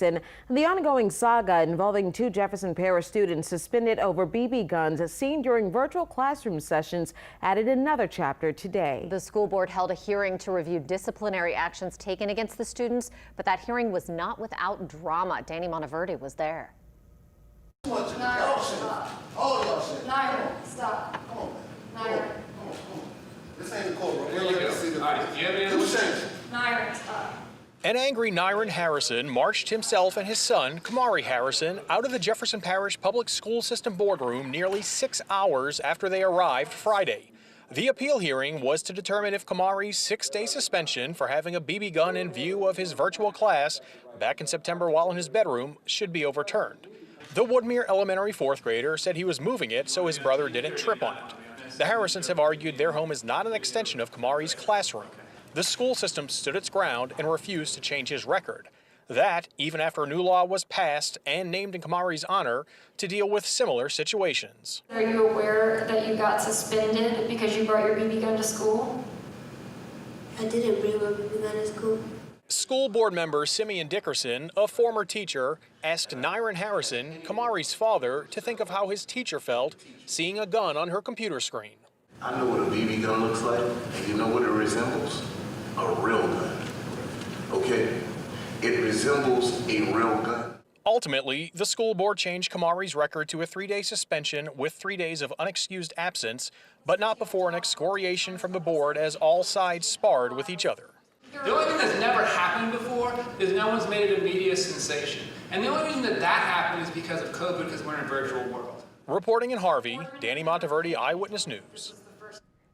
And the ongoing saga involving two Jefferson Parish students suspended over BB guns seen during virtual classroom sessions added another chapter today. The school board held a hearing to review disciplinary actions taken against the students, but that hearing was not without drama. Danny Monteverdi was there. Nyra, stop. Nyra, stop. Come on. Nyra. This ain't the court. We're going to see the Nyra, stop. An angry Nyron Harrison marched himself and his son, Kamari Harrison, out of the Jefferson Parish Public School System boardroom nearly 6 hours after they arrived Friday. The appeal hearing was to determine if Kamari's 6-day suspension for having a BB gun in view of his virtual class back in September while in his bedroom should be overturned. The Woodmere Elementary 4th grader said he was moving it so his brother didn't trip on it. The Harrisons have argued their home is not an extension of Kamari's classroom. The school system stood its ground and refused to change his record. That, even after a new law was passed and named in Kamari's honor to deal with similar situations. Are you aware that you got suspended because you brought your BB gun to school? I didn't bring my BB gun to school. School board member Simeon Dickerson, a former teacher, asked Nyron Harrison, Kamari's father, to think of how his teacher felt seeing a gun on her computer screen. I know what a BB gun looks like, and you know what it resembles? A real gun. Okay? It resembles a real gun. Ultimately, the school board changed Kamari's record to a 3-day suspension with 3 days of unexcused absence, but not before an excoriation from the board as all sides sparred with each other. The only thing that's never happened before is no one's made it a media sensation. And the only reason that happened is because of COVID, because we're in a virtual world. Reporting in Harvey, Danny Monteverdi, Eyewitness News.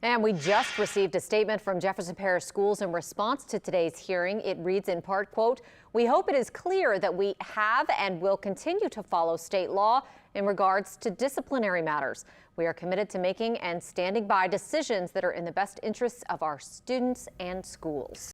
And we just received a statement from Jefferson Parish Schools in response to today's hearing. It reads in part, quote, "We hope it is clear that we have and will continue to follow state law in regards to disciplinary matters. We are committed to making and standing by decisions that are in the best interests of our students and schools."